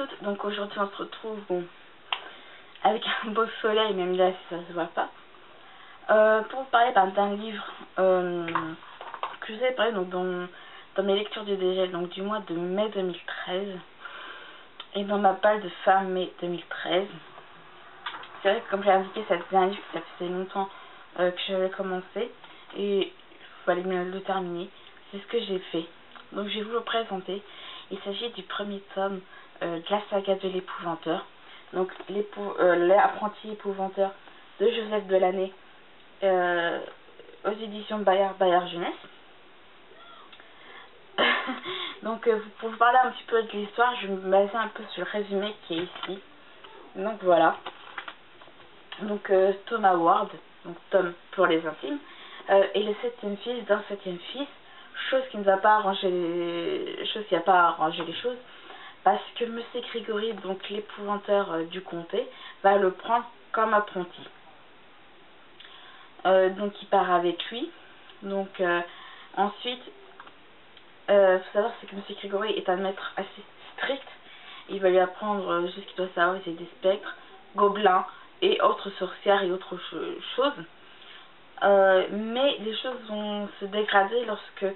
toutes, donc aujourd'hui on se retrouve bon, avec un beau soleil, même là si ça se voit pas, pour vous parler d'un livre que je vous avais parlé donc, dans mes lectures du dégel, donc du mois de mai 2013, et dans ma palle de fin mai 2013. C'est vrai que comme j'ai indiqué, ça faisait un livre que ça faisait longtemps que j'avais commencé, et il fallait bien le terminer. C'est ce que j'ai fait. Donc je vais vous le présenter. Il s'agit du premier tome de la saga de l'épouvanteur. Donc l'apprenti épouvanteur de Joseph Delaney aux éditions Bayard Jeunesse. Donc pour vous parler un petit peu de l'histoire, je vais me baser un peu sur le résumé qui est ici. Donc voilà. Donc Thomas Ward, donc Tom pour les intimes, est le 7e fils d'un 7e fils. Chose qui n'a pas arrangé les choses, parce que Monsieur Grégory, donc l'épouvanteur du comté, va le prendre comme apprenti. Donc il part avec lui. Donc ensuite, faut savoir c'est que Monsieur Grégory est un maître assez strict. Il va lui apprendre juste ce qu'il doit savoir, c'est des spectres, gobelins et autres sorcières et autres choses. Mais les choses vont se dégrader lorsque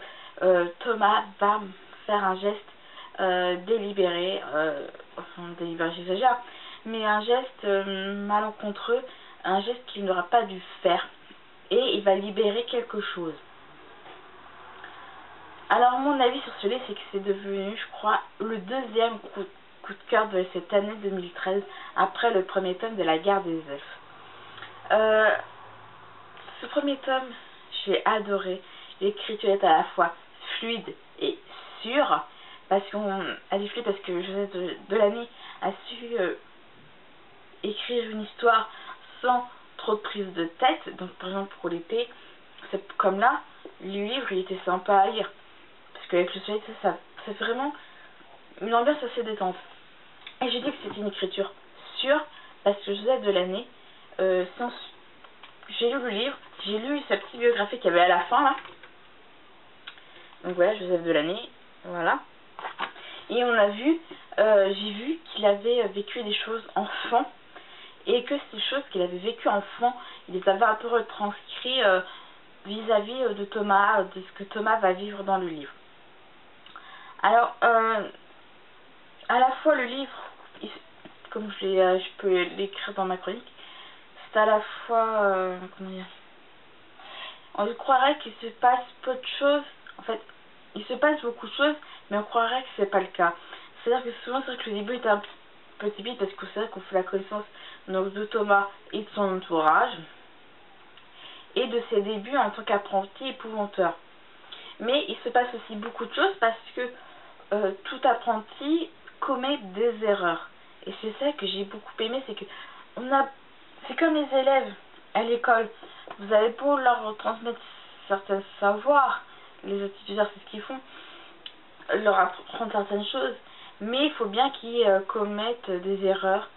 Thomas va faire un geste délibéré, enfin délibéré j'exagère, mais un geste malencontreux, un geste qu'il n'aura pas dû faire, et il va libérer quelque chose. Alors mon avis sur ce livre, c'est que c'est devenu, je crois, le deuxième coup de cœur de cette année 2013, après le premier tome de La Guerre des Elfes. Ce premier tome, j'ai adoré. L'écriture est à la fois fluide et sûre, parce que Joseph Delaney a su écrire une histoire sans trop de prise de tête. Donc par exemple pour l'épée, c'est comme là, le livre il était sympa à lire, parce qu'avec le soleil ça fait vraiment une ambiance assez détente. Et j'ai dit que c'était une écriture sûre, parce que Joseph Delaney, j'ai lu le livre, j'ai lu sa petite biographie qu'il y avait à la fin là. Donc voilà, Joseph Delaney, voilà. Et on a vu, j'ai vu qu'il avait vécu des choses enfant, et que ces choses qu'il avait vécues enfant, il les avait un peu retranscrits vis-à-vis de Thomas, de ce que Thomas va vivre dans le livre. Alors, à la fois le livre, comme je peux l'écrire dans ma chronique, c'est à la fois, comment dire, on croirait qu'il se passe peu de choses, en fait, il se passe beaucoup de choses, mais on croirait que c'est pas le cas. C'est-à-dire que souvent, c'est vrai que le début est un peu timide, parce que c'est vrai qu'on fait la connaissance donc, de Thomas et de son entourage, et de ses débuts en tant qu'apprenti épouvanteur. Mais il se passe aussi beaucoup de choses, parce que tout apprenti commet des erreurs. Et c'est ça que j'ai beaucoup aimé, c'est que c'est comme les élèves à l'école. Vous avez beau leur transmettre certains savoirs, les instituteurs c'est ce qu'ils font, leur apprendre certaines choses, mais il faut bien qu'ils commettent des erreurs,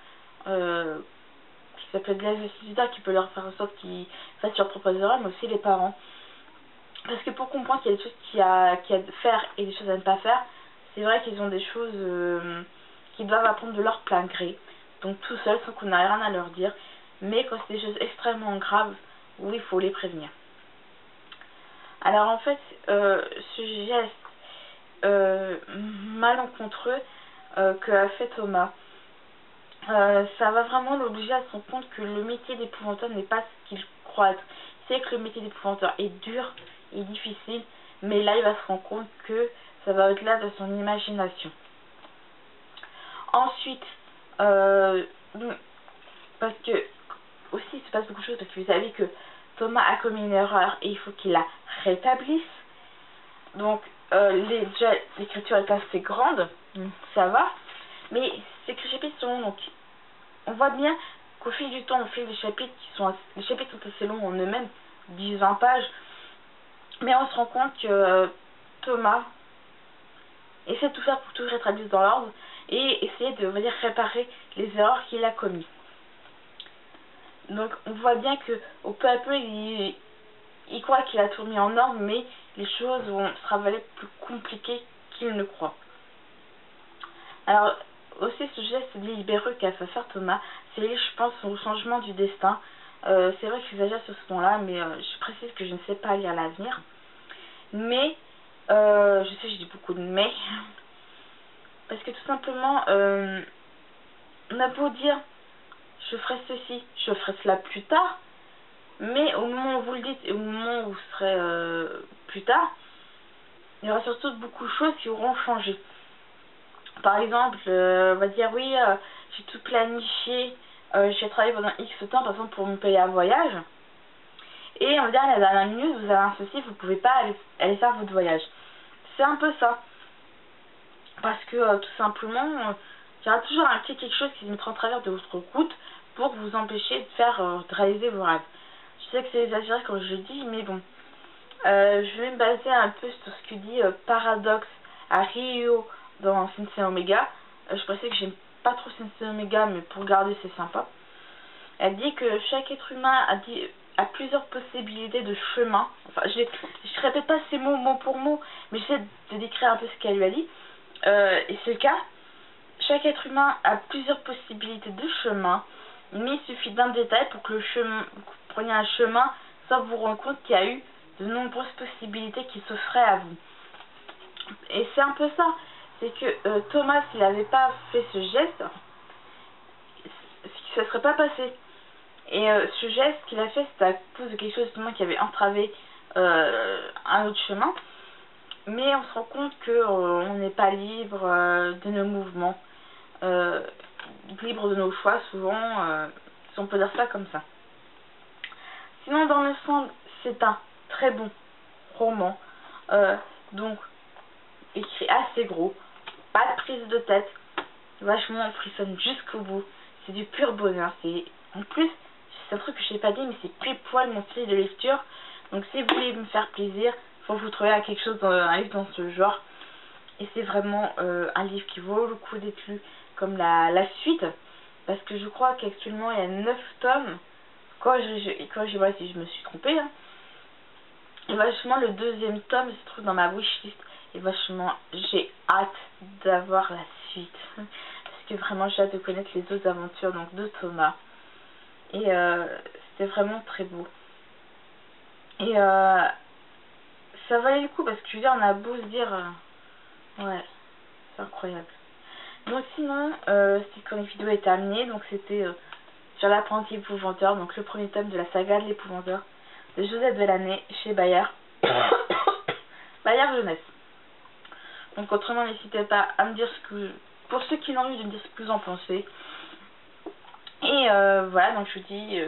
ça peut être les instituteurs qui peuvent leur faire en sorte qu'ils fassent leurs propres erreurs, mais aussi les parents. Parce que pour comprendre qu'il y a des choses qu'il y a à faire et des choses à ne pas faire, c'est vrai qu'ils ont des choses qu'ils doivent apprendre de leur plein gré, donc tout seul, sans qu'on n'ait rien à leur dire. Mais quand c'est des choses extrêmement graves, oui, il faut les prévenir. Alors en fait, ce geste malencontreux qu'a fait Thomas, ça va vraiment l'obliger à se rendre compte que le métier d'épouvanteur n'est pas ce qu'il croit être. C'est que le métier d'épouvanteur est dur et difficile, mais là il va se rendre compte que ça va au-delà de son imagination. Ensuite, parce que aussi il se passe beaucoup de choses, parce que vous savez que Thomas a commis une erreur et il faut qu'il la rétablisse. Donc déjà l'écriture est assez grande, ça va, mais ces chapitres sont longs, donc on voit bien qu'au fil du temps, au fil des chapitres, les chapitres sont assez longs en eux-mêmes, 10-20 pages, mais on se rend compte que Thomas essaie de tout faire pour que tout rétablisse dans l'ordre et essayer de réparer les erreurs qu'il a commises. Donc on voit bien que au peu à peu il croit qu'il a tout mis en ordre, mais les choses vont se révéler plus compliquées qu'il ne croit. Alors aussi ce geste délibéré qu'a fait faire Thomas, c'est lié, je pense, au changement du destin. C'est vrai que j'exagère sur ce ton-là, mais je précise que je ne sais pas lire l'avenir. Mais, je sais, je dis beaucoup de mais, parce que tout simplement, on a beau dire, je ferai ceci, je ferai cela plus tard, mais au moment où vous le dites et au moment où vous serez plus tard, il y aura surtout beaucoup de choses qui auront changé. Par exemple, on va dire oui, j'ai tout planifié, j'ai travaillé pendant X temps par exemple pour me payer un voyage. Et on va dire à la dernière minute, vous avez un souci, vous ne pouvez pas aller faire votre voyage. C'est un peu ça. Parce que tout simplement, il y aura toujours quelque chose qui se mettra en travers de votre route pour vous empêcher de réaliser vos rêves. Je sais que c'est exagéré quand je le dis, mais bon. Je vais me baser un peu sur ce que dit Paradox à Rio dans Sensei Omega. Je pensais que j'aime pas trop Sensei Omega, mais pour regarder c'est sympa. Elle dit que chaque être humain a plusieurs possibilités de chemin. Enfin, je répète pas ces mots mot pour mot, mais j'essaie de décrire un peu ce qu'elle lui a dit. Et c'est le cas. Chaque être humain a plusieurs possibilités de chemin, mais il suffit d'un détail pour que vous preniez un chemin sans vous rendre compte qu'il y a eu de nombreuses possibilités qui s'offraient à vous. Et c'est un peu ça. C'est que Thomas, s'il n'avait pas fait ce geste, ça ne serait pas passé. Et ce geste qu'il a fait, c'était à cause de quelque chose justement qui avait entravé un autre chemin. Mais on se rend compte qu'on n'est pas libre de nos mouvements, libre de nos choix souvent, si on peut dire ça comme ça. Sinon, dans le fond, c'est un très bon roman, donc écrit assez gros, pas de prise de tête, vachement on frissonne jusqu'au bout, c'est du pur bonheur. En plus, c'est un truc que je n'ai pas dit, mais c'est pile poil mon style de lecture. Donc si vous voulez me faire plaisir, faut vous trouver à quelque chose, un livre dans ce genre. Et c'est vraiment un livre qui vaut le coup d'être lu, comme la suite, parce que je crois qu'actuellement il y a 9 tomes. Quand je vois si je me suis trompée, hein. Et vachement le deuxième tome se trouve dans ma wishlist. Et vachement j'ai hâte d'avoir la suite. Parce que vraiment j'ai hâte de connaître les autres aventures donc de Thomas. Et c'était vraiment très beau. Et ça valait le coup parce que je veux dire, on a beau se dire ouais, c'est incroyable. Donc sinon, c'est quand la vidéo est terminée. Donc c'était sur l'apprenti épouvanteur, donc le premier tome de la saga de l'épouvanteur de Joseph Delaney chez Bayard. Bayard Jeunesse. Donc autrement, n'hésitez pas à me dire pour ceux qui l'ont lu, de me dire ce que vous en pensez. Et voilà, donc je vous dis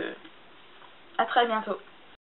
à très bientôt.